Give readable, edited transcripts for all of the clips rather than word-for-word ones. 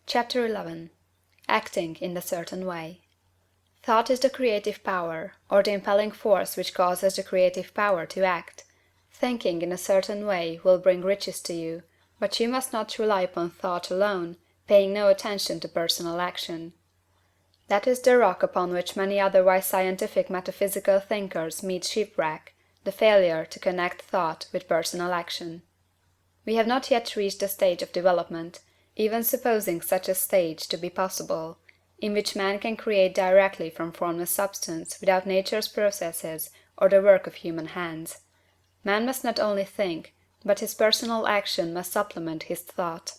Chapter 11. Acting in a Certain Way. Thought is the creative power, or the impelling force which causes the creative power to act. Thinking in a certain way will bring riches to you, but you must not rely upon thought alone, paying no attention to personal action. That is the rock upon which many otherwise scientific metaphysical thinkers meet shipwreck, the failure to connect thought with personal action. We have not yet reached the stage of development, even supposing such a stage to be possible, in which man can create directly from formless substance without nature's processes or the work of human hands. Man must not only think, but his personal action must supplement his thought.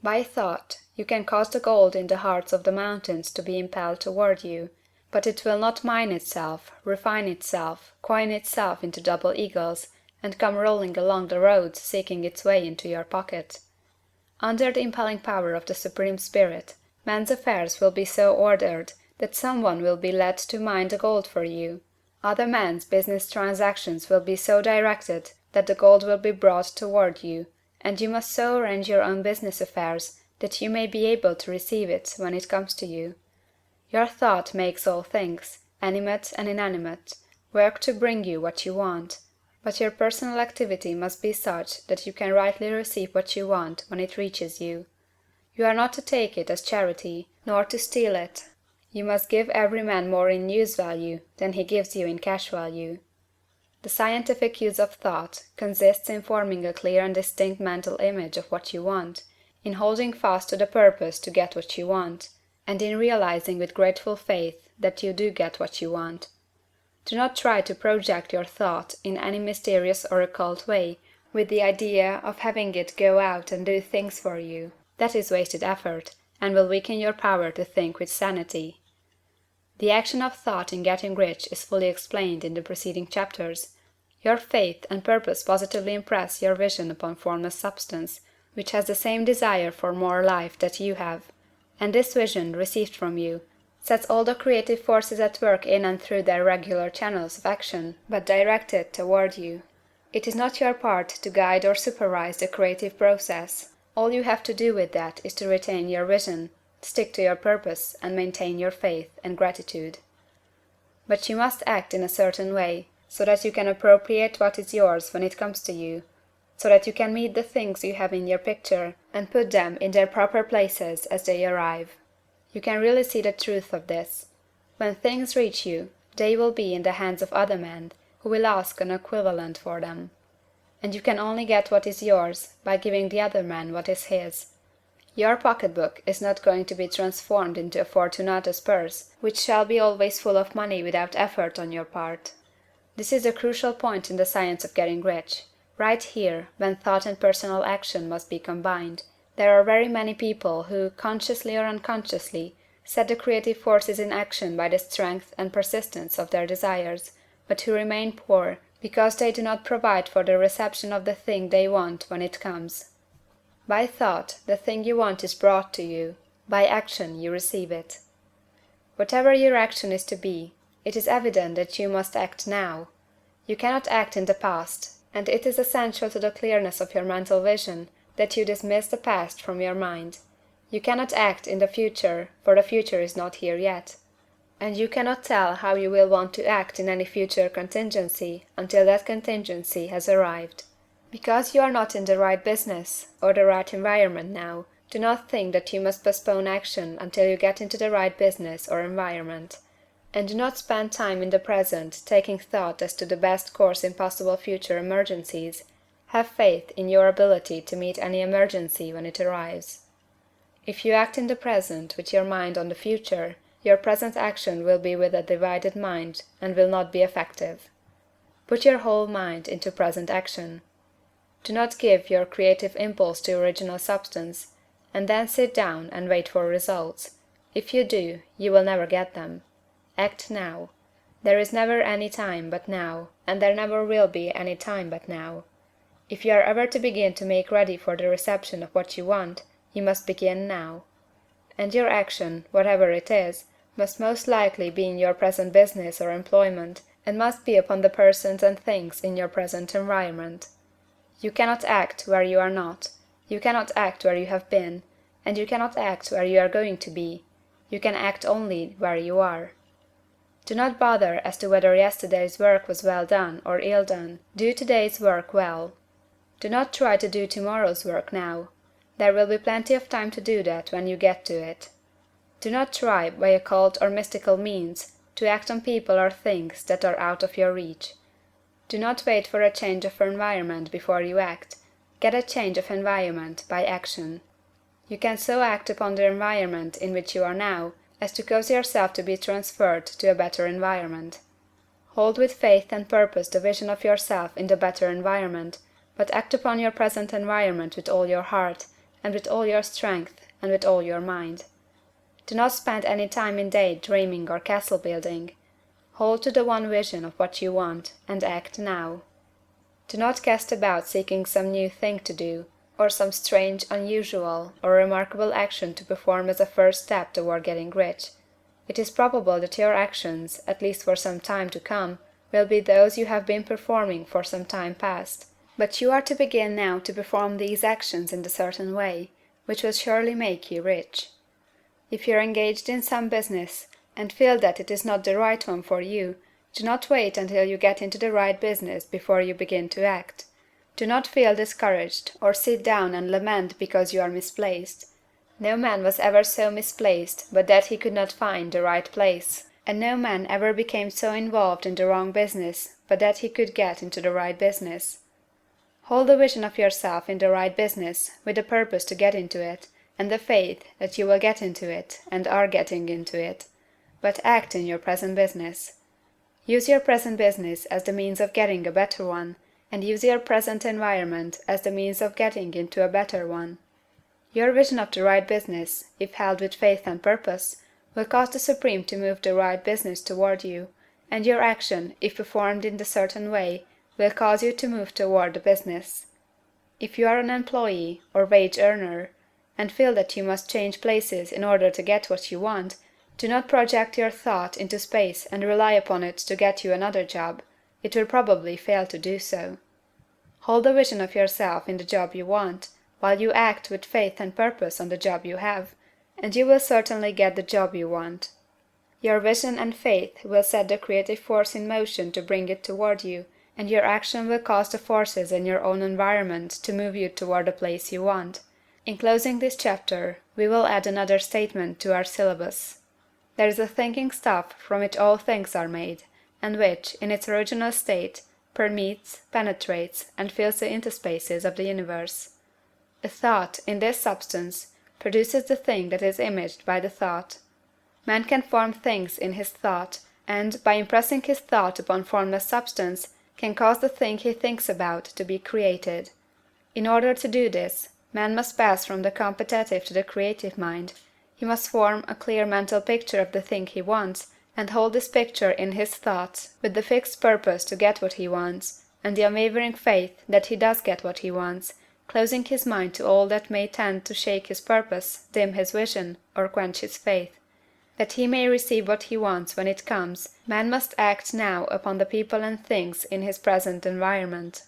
By thought, you can cause the gold in the hearts of the mountains to be impelled toward you, but it will not mine itself, refine itself, coin itself into double eagles, and come rolling along the roads seeking its way into your pocket. Under the impelling power of the Supreme Spirit, man's affairs will be so ordered that some one will be led to mine the gold for you. Other men's business transactions will be so directed that the gold will be brought toward you, and you must so arrange your own business affairs that you may be able to receive it when it comes to you. Your thought makes all things, animate and inanimate, work to bring you what you want, but your personal activity must be such that you can rightly receive what you want when it reaches you. You are not to take it as charity, nor to steal it. You must give every man more in use value than he gives you in cash value. The scientific use of thought consists in forming a clear and distinct mental image of what you want, in holding fast to the purpose to get what you want, and in realizing with grateful faith that you do get what you want. Do not try to project your thought in any mysterious or occult way, with the idea of having it go out and do things for you. That is wasted effort, and will weaken your power to think with sanity. The action of thought in getting rich is fully explained in the preceding chapters. Your faith and purpose positively impress your vision upon formless substance, which has the same desire for more life that you have, and this vision, received from you, sets all the creative forces at work in and through their regular channels of action, but directed toward you. It is not your part to guide or supervise the creative process. All you have to do with that is to retain your vision, stick to your purpose, and maintain your faith and gratitude. But you must act in a certain way, so that you can appropriate what is yours when it comes to you, so that you can meet the things you have in your picture, and put them in their proper places as they arrive. You can really see the truth of this. When things reach you, they will be in the hands of other men, who will ask an equivalent for them. And you can only get what is yours by giving the other man what is his. Your pocketbook is not going to be transformed into a Fortunatus purse, which shall be always full of money without effort on your part. This is a crucial point in the science of getting rich. Right here, when thought and personal action must be combined, there are very many people who, consciously or unconsciously, set the creative forces in action by the strength and persistence of their desires, but who remain poor because they do not provide for the reception of the thing they want when it comes. By thought, the thing you want is brought to you; by action you receive it. Whatever your action is to be, it is evident that you must act now. You cannot act in the past, and it is essential to the clearness of your mental vision that you dismiss the past from your mind. You cannot act in the future, for the future is not here yet. And you cannot tell how you will want to act in any future contingency until that contingency has arrived. Because you are not in the right business or the right environment now, do not think that you must postpone action until you get into the right business or environment. And do not spend time in the present taking thought as to the best course in possible future emergencies. Have faith in your ability to meet any emergency when it arrives. If you act in the present with your mind on the future, your present action will be with a divided mind and will not be effective. Put your whole mind into present action. Do not give your creative impulse to original substance, and then sit down and wait for results. If you do, you will never get them. Act now. There is never any time but now, and there never will be any time but now. If you are ever to begin to make ready for the reception of what you want, you must begin now. And your action, whatever it is, must most likely be in your present business or employment, and must be upon the persons and things in your present environment. You cannot act where you are not. You cannot act where you have been, and you cannot act where you are going to be. You can act only where you are. Do not bother as to whether yesterday's work was well done or ill done. Do today's work well. Do not try to do tomorrow's work now. There will be plenty of time to do that when you get to it. Do not try, by occult or mystical means, to act on people or things that are out of your reach. Do not wait for a change of environment before you act. Get a change of environment by action. You can so act upon the environment in which you are now as to cause yourself to be transferred to a better environment. Hold with faith and purpose the vision of yourself in the better environment, but act upon your present environment with all your heart, and with all your strength, and with all your mind. Do not spend any time in day dreaming or castle building. Hold to the one vision of what you want, and act now. Do not cast about seeking some new thing to do, or some strange, unusual, or remarkable action to perform as a first step toward getting rich. It is probable that your actions, at least for some time to come, will be those you have been performing for some time past. But you are to begin now to perform these actions in a certain way, which will surely make you rich. If you are engaged in some business, and feel that it is not the right one for you, do not wait until you get into the right business before you begin to act. Do not feel discouraged, or sit down and lament because you are misplaced. No man was ever so misplaced but that he could not find the right place, and no man ever became so involved in the wrong business but that he could get into the right business. Hold the vision of yourself in the right business, with the purpose to get into it, and the faith that you will get into it, and are getting into it. But act in your present business. Use your present business as the means of getting a better one, and use your present environment as the means of getting into a better one. Your vision of the right business, if held with faith and purpose, will cause the Supreme to move the right business toward you, and your action, if performed in the certain way, will cause you to move toward the business. If you are an employee, or wage earner, and feel that you must change places in order to get what you want, do not project your thought into space and rely upon it to get you another job. It will probably fail to do so. Hold the vision of yourself in the job you want, while you act with faith and purpose on the job you have, and you will certainly get the job you want. Your vision and faith will set the creative force in motion to bring it toward you, and your action will cause the forces in your own environment to move you toward the place you want. In closing this chapter, we will add another statement to our syllabus. There is a thinking stuff from which all things are made, and which, in its original state, permeates, penetrates, and fills the interspaces of the universe. A thought, in this substance, produces the thing that is imaged by the thought. Man can form things in his thought, and, by impressing his thought upon formless substance, can cause the thing he thinks about to be created. In order to do this, man must pass from the competitive to the creative mind. He must form a clear mental picture of the thing he wants, and hold this picture in his thoughts, with the fixed purpose to get what he wants, and the unwavering faith that he does get what he wants, closing his mind to all that may tend to shake his purpose, dim his vision, or quench his faith. That he may receive what he wants when it comes, man must act now upon the people and things in his present environment.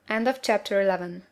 End of chapter 11.